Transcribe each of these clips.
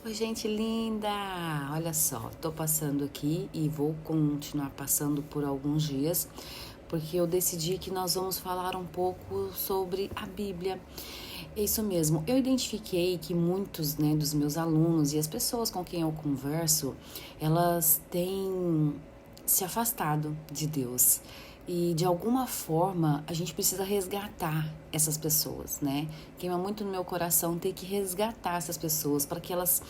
Oi, gente linda! Olha só, tô passando aqui e vou continuar passando por alguns dias, porque eu decidi que nós vamos falar um pouco sobre a Bíblia. É isso mesmo, eu identifiquei que muitos, dos meus alunos e as pessoas com quem eu converso, elas têm se afastado de Deus. E de alguma forma a gente precisa resgatar essas pessoas, né? Queima muito no meu coração ter que resgatar essas pessoas para que elas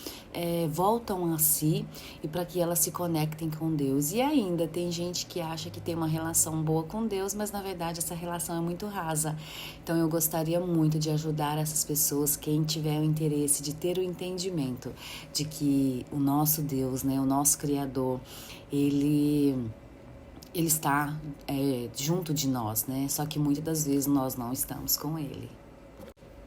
voltam a si e para que elas se conectem com Deus. E ainda tem gente que acha que tem uma relação boa com Deus, mas na verdade essa relação é muito rasa. Então eu gostaria muito de ajudar essas pessoas, quem tiver o interesse de ter o entendimento de que o nosso Deus, né, o nosso Criador, ele está junto de nós, né? Só que muitas das vezes nós não estamos com ele.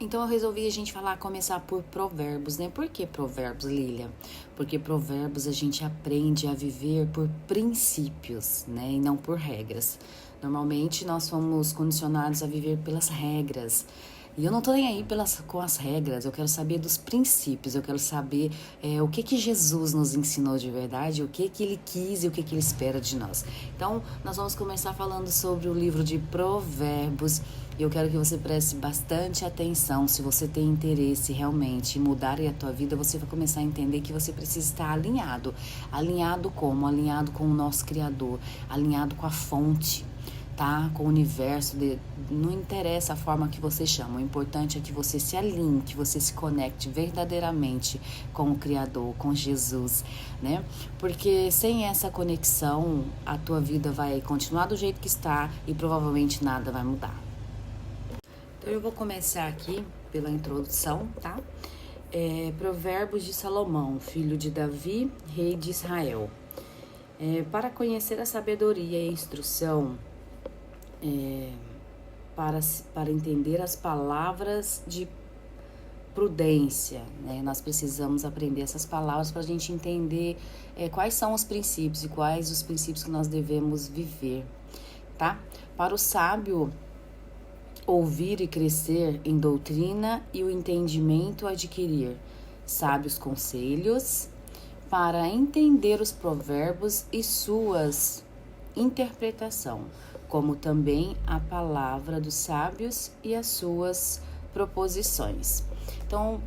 Então eu resolvi a gente começar por provérbios, né? Por que provérbios, Lilia? Porque provérbios a gente aprende a viver por princípios, né? E não por regras. Normalmente nós fomos condicionados a viver pelas regras. E eu não tô nem aí com as regras, eu quero saber dos princípios, eu quero saber o que Jesus nos ensinou de verdade, o que ele quis e o que ele espera de nós. Então, nós vamos começar falando sobre o livro de Provérbios. E eu quero que você preste bastante atenção. Se você tem interesse realmente em mudar a tua vida, você vai começar a entender que você precisa estar alinhado. Alinhado como? Alinhado com o nosso Criador, alinhado com a fonte, tá? Com o universo, não interessa a forma que você chama, o importante é que você se alinhe, que você se conecte verdadeiramente com o Criador, com Jesus, né? Porque sem essa conexão, a tua vida vai continuar do jeito que está e provavelmente nada vai mudar. Então eu vou começar aqui pela introdução, tá? Provérbios de Salomão, filho de Davi, rei de Israel. Para conhecer a sabedoria e a instrução, para entender as palavras de prudência, né? Nós precisamos aprender essas palavras para a gente entender quais são os princípios e quais os princípios que nós devemos viver, tá? Para o sábio, ouvir e crescer em doutrina e o entendimento adquirir sábios conselhos, para entender os provérbios e suas interpretação, como também a palavra dos sábios e as suas proposições. Então,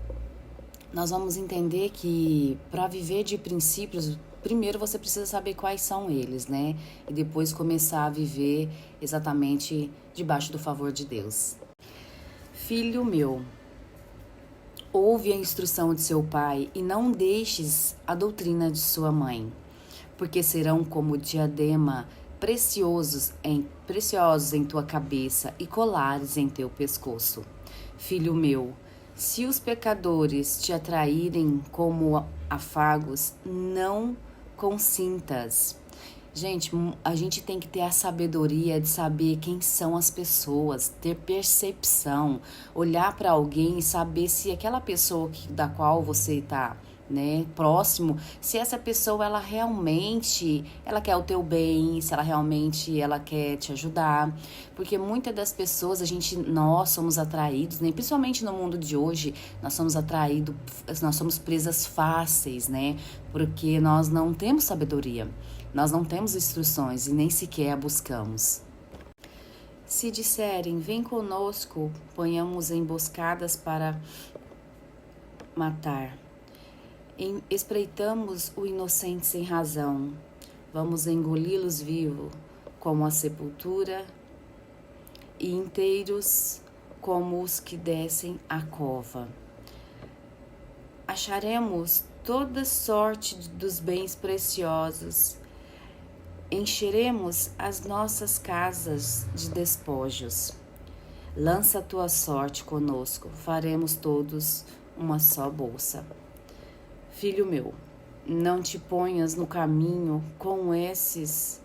nós vamos entender que para viver de princípios, primeiro você precisa saber quais são eles, né? E depois começar a viver exatamente debaixo do favor de Deus. Filho meu, ouve a instrução de seu pai e não deixes a doutrina de sua mãe, porque serão como diadema preciosos em tua cabeça e colares em teu pescoço. Filho meu, se os pecadores te atraírem como afagos, não consintas. Gente, a gente tem que ter a sabedoria de saber quem são as pessoas, ter percepção, olhar para alguém e saber se aquela pessoa da qual você está, né, próximo, se essa pessoa ela realmente ela quer o teu bem, se ela realmente ela quer te ajudar, porque muitas das pessoas nós somos atraídos, né, principalmente no mundo de hoje, nós somos presas fáceis, né, porque nós não temos sabedoria, nós não temos instruções e nem sequer a buscamos. Se disserem, vem conosco, ponhamos emboscadas para matar. Espreitamos o inocente sem razão, vamos engoli-los vivos como a sepultura e inteiros como os que descem à cova. Acharemos toda sorte dos bens preciosos, encheremos as nossas casas de despojos. Lança a tua sorte conosco, faremos todos uma só bolsa. Filho meu, não te ponhas no caminho com eles,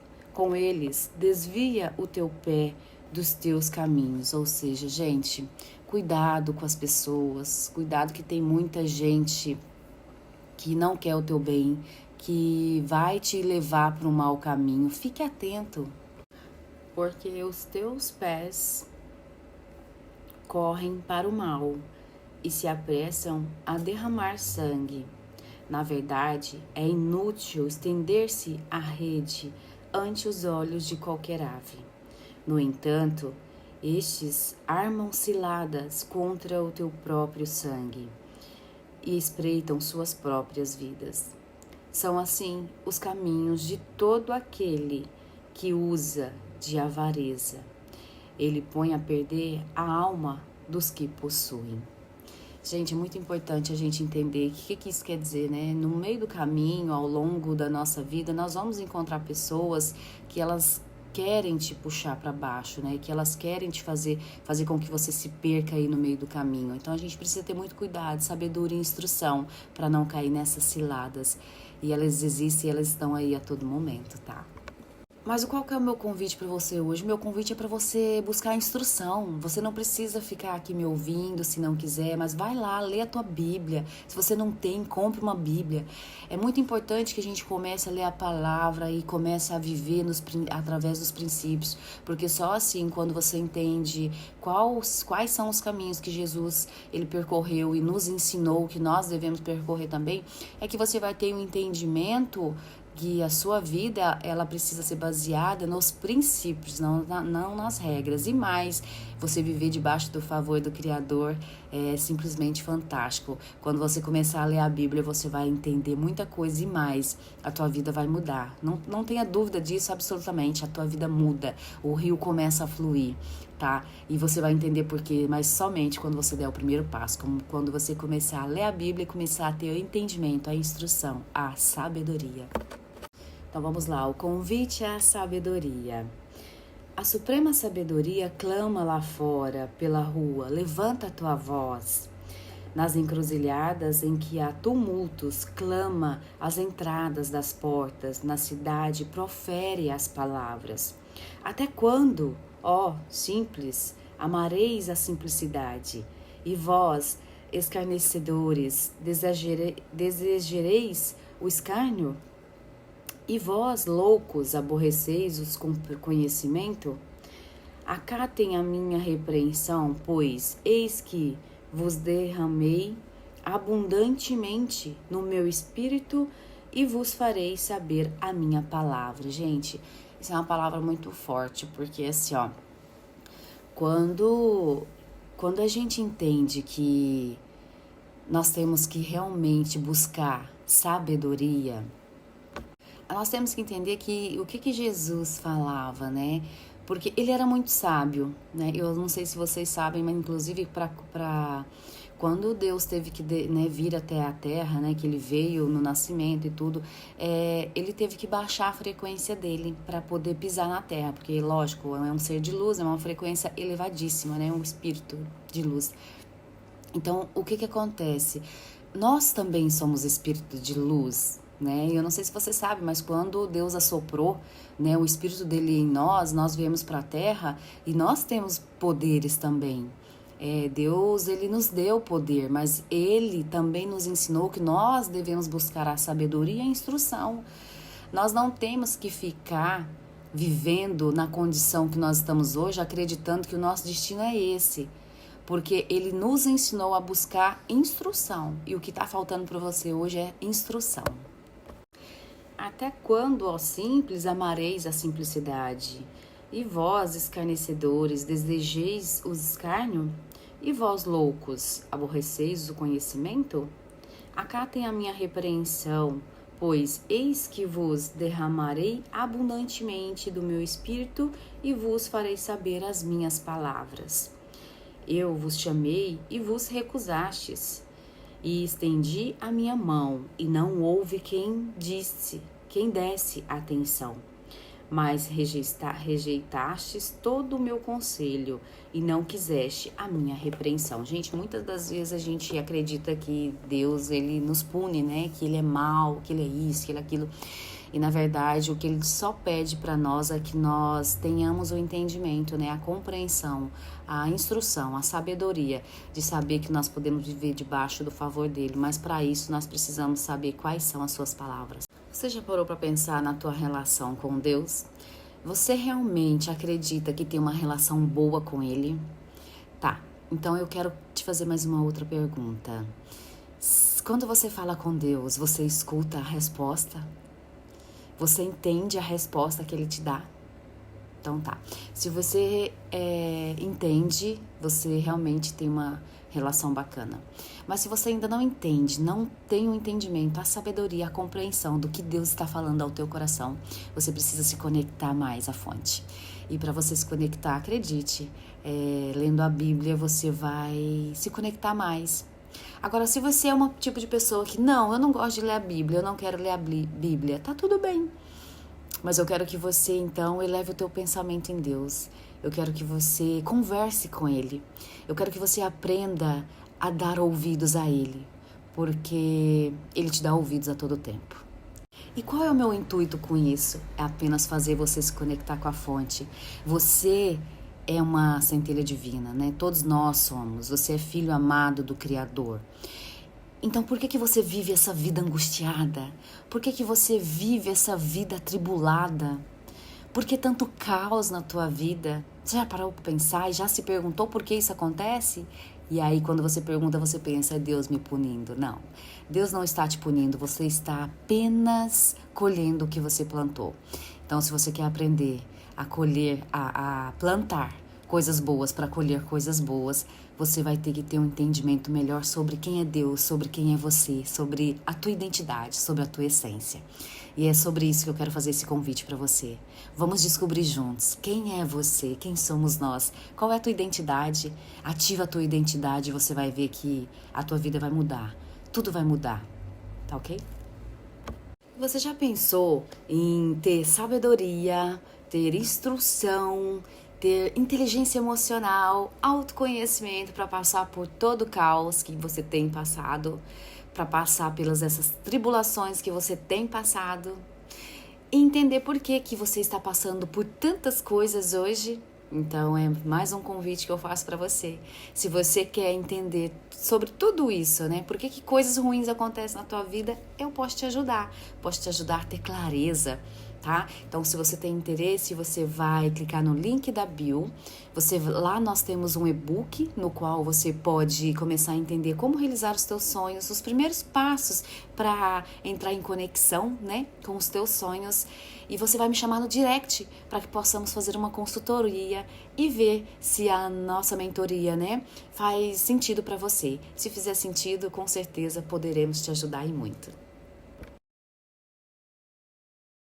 desvia o teu pé dos teus caminhos. Ou seja, gente, cuidado com as pessoas, cuidado que tem muita gente que não quer o teu bem, que vai te levar para um mau caminho. Fique atento, porque os teus pés correm para o mal e se apressam a derramar sangue. Na verdade, é inútil estender-se a rede ante os olhos de qualquer ave. No entanto, estes armam ciladas contra o teu próprio sangue e espreitam suas próprias vidas. São assim os caminhos de todo aquele que usa de avareza. Ele põe a perder a alma dos que possuem. Gente, é muito importante a gente entender o que isso quer dizer, né? No meio do caminho, ao longo da nossa vida, nós vamos encontrar pessoas que elas querem te puxar para baixo, né? Que elas querem te fazer com que você se perca aí no meio do caminho. Então a gente precisa ter muito cuidado, sabedoria e instrução para não cair nessas ciladas. E elas existem e elas estão aí a todo momento, tá? Mas qual que é o meu convite para você hoje? Meu convite é para você buscar instrução. Você não precisa ficar aqui me ouvindo se não quiser, mas vai lá, lê a tua Bíblia. Se você não tem, compre uma Bíblia. É muito importante que a gente comece a ler a palavra e comece a viver através dos princípios, porque só assim, quando você entende quais são os caminhos que Jesus ele percorreu e nos ensinou que nós devemos percorrer também, é que você vai ter um entendimento que a sua vida ela precisa ser baseada nos princípios, não nas regras. E mais, você viver debaixo do favor do Criador é simplesmente fantástico. Quando você começar a ler a Bíblia, você vai entender muita coisa e mais. A tua vida vai mudar. Não tenha dúvida disso, absolutamente. A tua vida muda. O rio começa a fluir, tá? E você vai entender por quê, mas somente quando você der o primeiro passo. Como quando você começar a ler a Bíblia e começar a ter o entendimento, a instrução, a sabedoria. Então vamos lá, o convite à sabedoria. A suprema sabedoria clama lá fora, pela rua, levanta a tua voz. Nas encruzilhadas em que há tumultos, clama às entradas das portas, na cidade profere as palavras. Até quando, ó simples, amareis a simplicidade? E vós, escarnecedores, desejareis o escárnio? E vós, loucos, aborreceis os conhecimento? Acatem a minha repreensão, pois eis que vos derramei abundantemente no meu espírito e vos farei saber a minha palavra. Gente, isso é uma palavra muito forte, porque assim, ó, quando a gente entende que nós temos que realmente buscar sabedoria, nós temos que entender que o que Jesus falava, né? Porque ele era muito sábio, né? Eu não sei se vocês sabem, mas inclusive para quando Deus teve que vir até a Terra, né? Que ele veio no nascimento e tudo, ele teve que baixar a frequência dele para poder pisar na Terra, porque lógico, é um ser de luz, é uma frequência elevadíssima, né? Um espírito de luz. Então, o que acontece? Nós também somos espírito de luz, né? Eu não sei se você sabe, mas quando Deus assoprou, né, o espírito dele em nós viemos para a Terra e nós temos poderes também. Deus, ele nos deu poder, mas ele também nos ensinou que nós devemos buscar a sabedoria e a instrução. Nós não temos que ficar vivendo na condição que nós estamos hoje, acreditando que o nosso destino é esse. Porque ele nos ensinou a buscar instrução. E o que está faltando para você hoje é instrução. Até quando, ó simples, amareis a simplicidade? E vós, escarnecedores, desejeis o escárnio? E vós, loucos, aborreceis o conhecimento? Acatem a minha repreensão, pois eis que vos derramarei abundantemente do meu espírito e vos farei saber as minhas palavras. Eu vos chamei e vos recusastes, e estendi a minha mão, e não houve quem desse atenção. Mas rejeitastes todo o meu conselho, e não quiseste a minha repreensão. Gente, muitas das vezes a gente acredita que Deus, ele nos pune, né? Que ele é mau, que ele é isso, que ele é aquilo. E na verdade, o que ele só pede para nós é que nós tenhamos o entendimento, né? A compreensão, a instrução, a sabedoria de saber que nós podemos viver debaixo do favor dele. Mas para isso nós precisamos saber quais são as suas palavras. Você já parou para pensar na tua relação com Deus? Você realmente acredita que tem uma relação boa com ele? Tá, então eu quero te fazer mais uma outra pergunta. Quando você fala com Deus, você escuta a resposta? Você entende a resposta que Ele te dá? Então tá. Se você entende, você realmente tem uma relação bacana. Mas se você ainda não entende, não tem o entendimento, a sabedoria, a compreensão do que Deus está falando ao teu coração, você precisa se conectar mais à fonte. E para você se conectar, acredite, lendo a Bíblia, você vai se conectar mais. Agora, se você é um tipo de pessoa que, não, eu não gosto de ler a Bíblia, eu não quero ler a Bíblia, tá tudo bem. Mas eu quero que você, então, eleve o teu pensamento em Deus. Eu quero que você converse com Ele. Eu quero que você aprenda a dar ouvidos a Ele, porque Ele te dá ouvidos a todo tempo. E qual é o meu intuito com isso? É apenas fazer você se conectar com a fonte. Você é uma centelha divina, né? Todos nós somos. Você é filho amado do Criador. Então, por que você vive essa vida angustiada? Por que você vive essa vida atribulada? Por que tanto caos na tua vida? Você já parou para pensar e já se perguntou por que isso acontece? E aí, quando você pergunta, você pensa, é Deus me punindo. Não, Deus não está te punindo, você está apenas colhendo o que você plantou. Então, se você quer aprender a colher, a plantar coisas boas para colher coisas boas, você vai ter que ter um entendimento melhor sobre quem é Deus, sobre quem é você, sobre a tua identidade, sobre a tua essência. E é sobre isso que eu quero fazer esse convite para você. Vamos descobrir juntos quem é você, quem somos nós, qual é a tua identidade. Ativa a tua identidade e você vai ver que a tua vida vai mudar. Tudo vai mudar, tá ok? Você já pensou em ter sabedoria, ter instrução, ter inteligência emocional, autoconhecimento para passar por todo o caos que você tem passado, para passar pelas essas tribulações que você tem passado, e entender por que você está passando por tantas coisas hoje? Então é mais um convite que eu faço para você. Se você quer entender sobre tudo isso, né? Por que coisas ruins acontecem na tua vida, eu posso te ajudar. Posso te ajudar a ter clareza, tá? Então, se você tem interesse, você vai clicar no link da bio. Lá nós temos um e-book no qual você pode começar a entender como realizar os teus sonhos, os primeiros passos para entrar em conexão, né, com os teus sonhos. E você vai me chamar no direct para que possamos fazer uma consultoria e ver se a nossa mentoria, né, faz sentido para você. Se fizer sentido, com certeza poderemos te ajudar e muito.